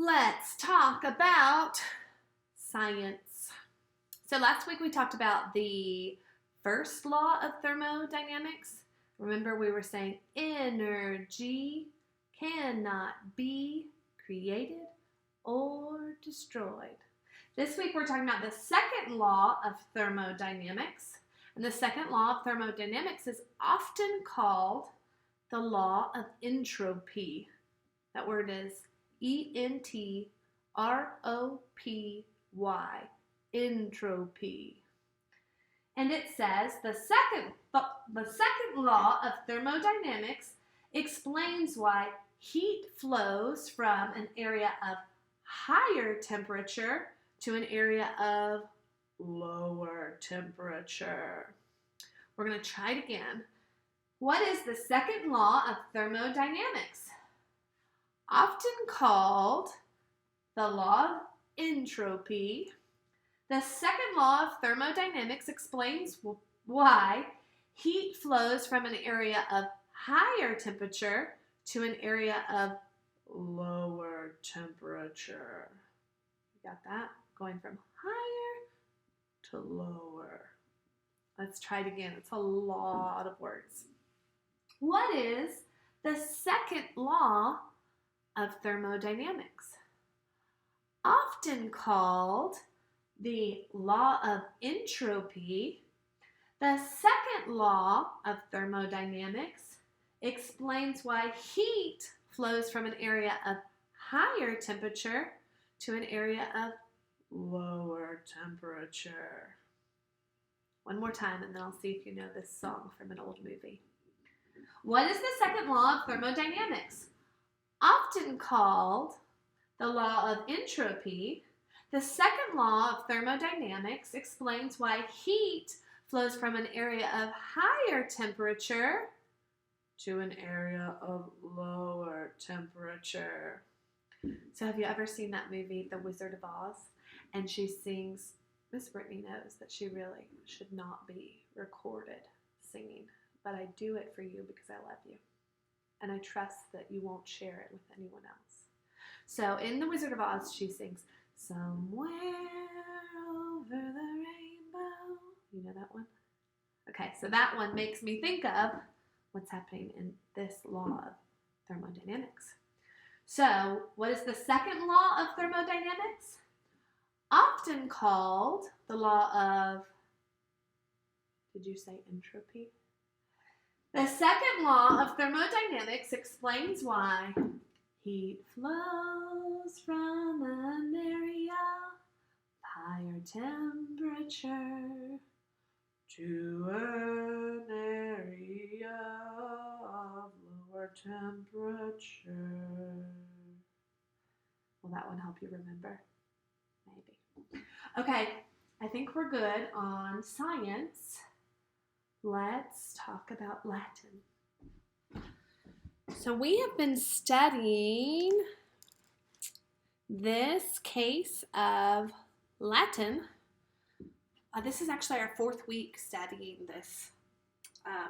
Let's talk about science. So last week we talked about the first law of thermodynamics. Remember we were saying energy cannot be created or destroyed. This week we're talking about the second law of thermodynamics. And the second law of thermodynamics is often called the law of entropy. That word is E-N-T-R-O-P-Y, entropy. And it says the second law of thermodynamics explains why heat flows from an area of higher temperature to an area of lower temperature. We're going to try it again. What is the second law of thermodynamics? Often called the law of entropy, the second law of thermodynamics explains why heat flows from an area of higher temperature to an area of lower temperature. You got that? Going from higher to lower. Let's try it again. It's a lot of words. What is the second law of thermodynamics? Often called the law of entropy, the second law of thermodynamics explains why heat flows from an area of higher temperature to an area of lower temperature. One more time and then I'll see if you know this song from an old movie. What is the second law of thermodynamics? Often called the law of entropy, the second law of thermodynamics explains why heat flows from an area of higher temperature to an area of lower temperature. So have you ever seen that movie, The Wizard of Oz? And she sings, Miss Brittany knows that she really should not be recorded singing, but I do it for you because I love you. And I trust that you won't share it with anyone else. So in The Wizard of Oz, she sings, "Somewhere over the rainbow." You know that one? Okay, so that one makes me think of what's happening in this law of thermodynamics. So what is the second law of thermodynamics? Often called the law of, did you say entropy? The second law of thermodynamics explains why heat flows from an area of higher temperature to an area of lower temperature. Will that one help you remember? Maybe. Okay, I think we're good on science. Let's talk about Latin. So we have been studying this case of Latin. This is actually our fourth week studying this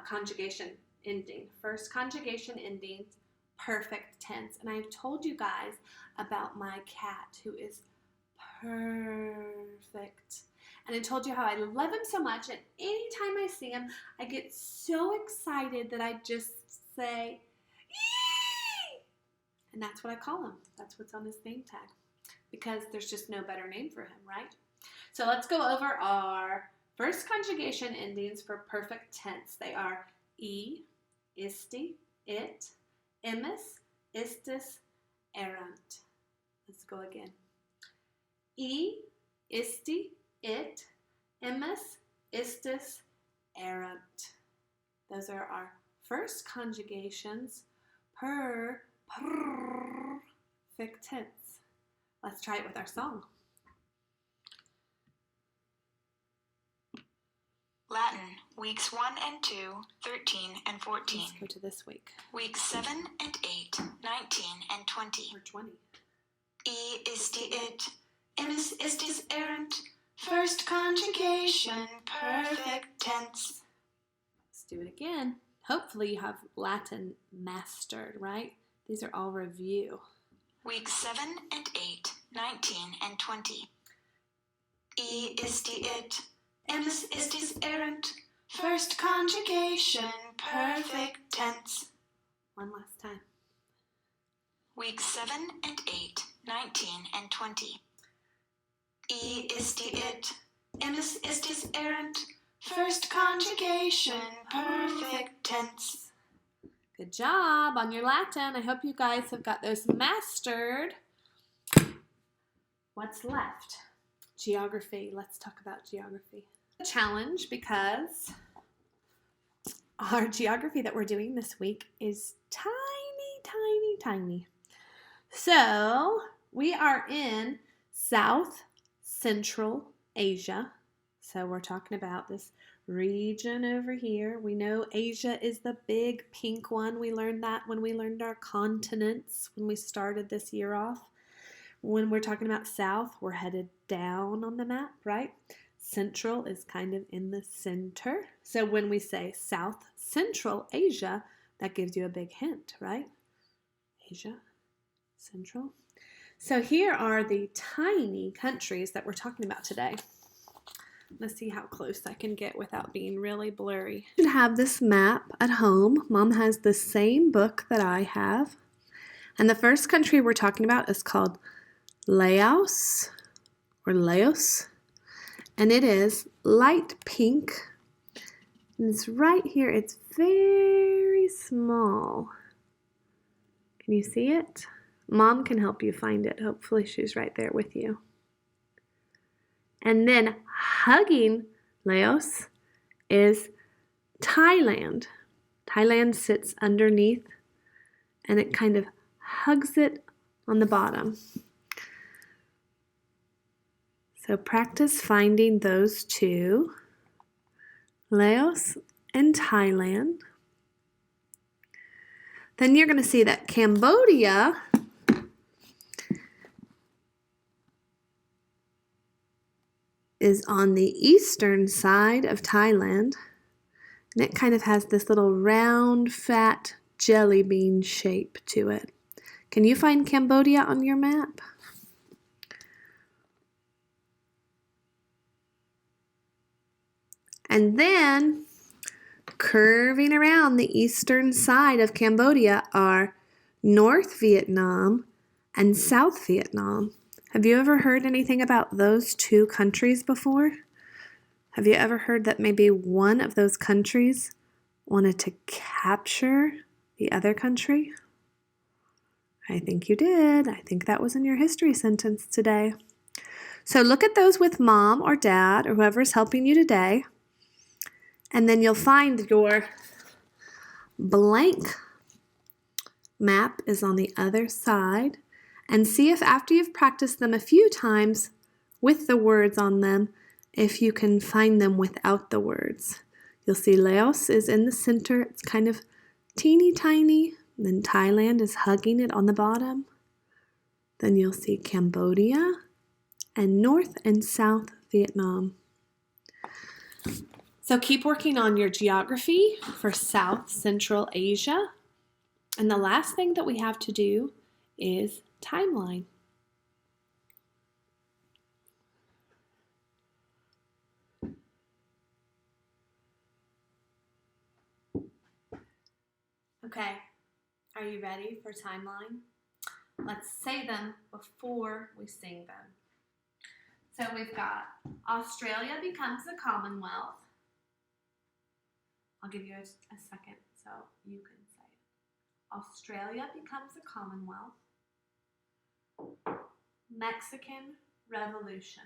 conjugation ending. First conjugation ending, perfect tense. And I've told you guys about my cat who is perfect. And I told you how I love him so much, and anytime I see him, I get so excited that I just say, "Yee!" And that's what I call him. That's what's on his name tag, because there's just no better name for him, right? So let's go over our first conjugation endings for perfect tense. They are e, isti, it, imus, istis, erant. Let's go again. E, isti, it, imus, istis, erant. Those are our first conjugations per perfect tense. Let's try it with our song. Latin, weeks 1 and 2, 13 and 14. Let's go to this week. Weeks 7 and 8, 19 and 20. Or 20. E isti it, imus istis erant. First conjugation, perfect tense. Let's do it again. Hopefully you have Latin mastered, right? These are all review. Weeks 7 and 8, 19 and 20. Ist die it, imus istis errant, first conjugation, perfect tense. One last time. Weeks 7 and 8, 19 and 20. Ist die it, imus istis errant, first conjugation, perfect tense. Good job on your Latin. I hope you guys have got those mastered. What's left? Geography. Let's talk about geography. A challenge because our geography that we're doing this week is tiny, tiny, tiny. So we are in South Central Asia. So we're talking about this region over here. We know Asia is the big pink one. We learned that when we learned our continents when we started this year off. When we're talking about South, we're headed down on the map, right? Central is kind of in the center. So when we say South Central Asia, that gives you a big hint, right? Asia, Central. So here are the tiny countries that we're talking about today. Let's see how close I can get without being really blurry. You should have this map at home. Mom has the same book that I have. And the first country we're talking about is called Laos or Laos. And it is light pink. And it's right here. It's very small. Can you see it? Mom can help you find it. Hopefully she's right there with you. And then hugging Laos is Thailand. Thailand sits underneath and it kind of hugs it on the bottom. So practice finding those two, Laos and Thailand. Then you're going to see that Cambodia is on the eastern side of Thailand, and it kind of has this little round, fat jelly bean shape to it. Can you find Cambodia on your map? And then, curving around the eastern side of Cambodia are North Vietnam and South Vietnam. Have you ever heard anything about those two countries before? Have you ever heard that maybe one of those countries wanted to capture the other country? I think you did. I think that was in your history sentence today. So look at those with mom or dad or whoever's helping you today. And then you'll find your blank map is on the other side. And see if after you've practiced them a few times with the words on them, if you can find them without the words. You'll see Laos is in the center. It's kind of teeny tiny. Then Thailand is hugging it on the bottom. Then you'll see Cambodia and North and South Vietnam. So keep working on your geography for South Central Asia. And the last thing that we have to do is timeline. Okay, are you ready for timeline? Let's say them before we sing them. So we've got Australia becomes a Commonwealth. I'll give you a second so you can say it. Australia becomes a Commonwealth. Mexican Revolution.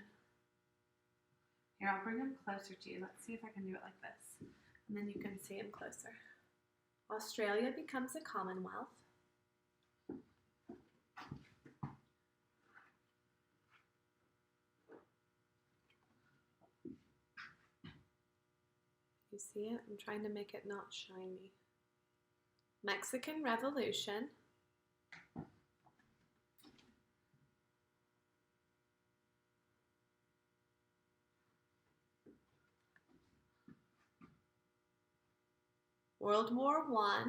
Here, I'll bring them closer to you. Let's see if I can do it like this. And then you can see them closer. Australia becomes a Commonwealth. You see it? I'm trying to make it not shiny. Mexican Revolution. World War I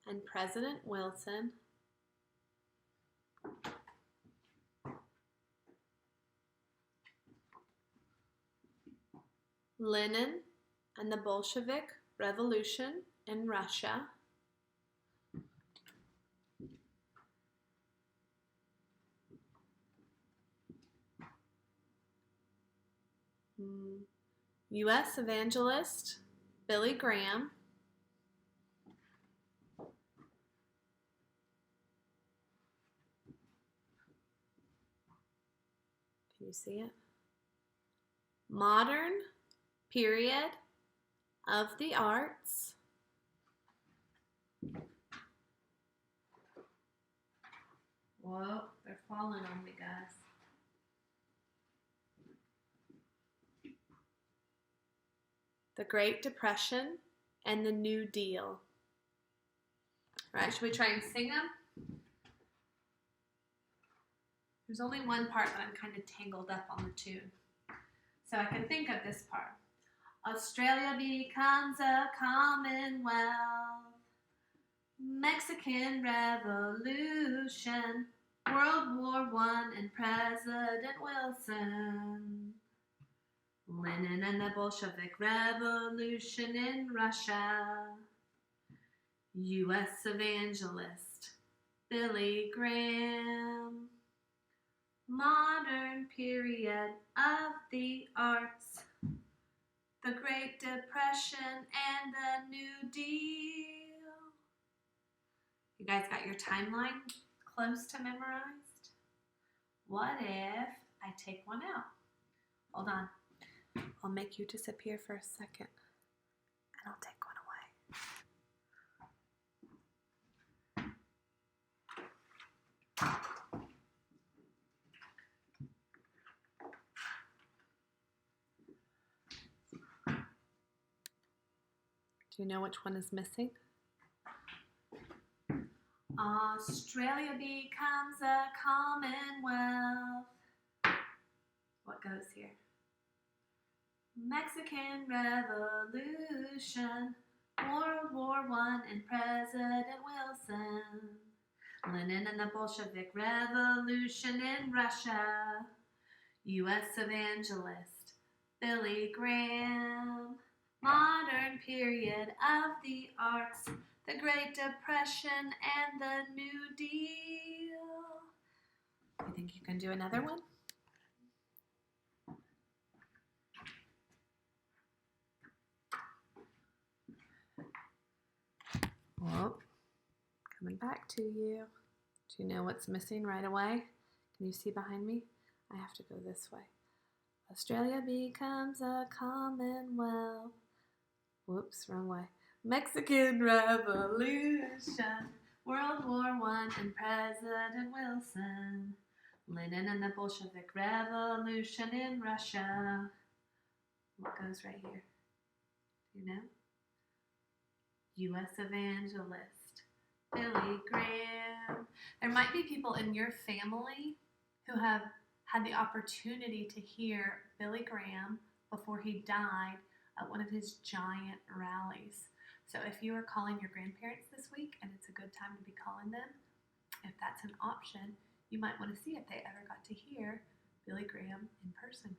and President Wilson. Lenin and the Bolshevik Revolution in Russia. U.S. evangelist Billy Graham. Can you see it? Modern period of the arts. Whoa, they're falling on me, guys. The Great Depression and the New Deal. All right, should we try and sing them? There's only one part that I'm kind of tangled up on the tune. So I can think of this part. Australia becomes a commonwealth. Mexican Revolution. World War I and President Wilson. Lenin and the Bolshevik Revolution in Russia. U.S. evangelist Billy Graham. Modern period of the arts. The Great Depression and the New Deal. You guys got your timeline close to memorized? What if I take one out? Hold on. I'll make you disappear for a second, and I'll take one away. Do you know which one is missing? Australia becomes a commonwealth. What goes here? Mexican Revolution, World War I and President Wilson. Lenin and the Bolshevik Revolution in Russia. U.S. evangelist Billy Graham. Modern period of the arts. The Great Depression and the New Deal. You think you can do another one? Well, coming back to you. Do you know what's missing right away? Can you see behind me? I have to go this way. Australia becomes a commonwealth. Whoops, wrong way. Mexican Revolution, World War I and President Wilson. Lenin and the Bolshevik Revolution in Russia. What goes right here? Do you know? U.S. evangelist Billy Graham. There might be people in your family who have had the opportunity to hear Billy Graham before he died at one of his giant rallies. So if you are calling your grandparents this week and it's a good time to be calling them, if that's an option, you might want to see if they ever got to hear Billy Graham in person.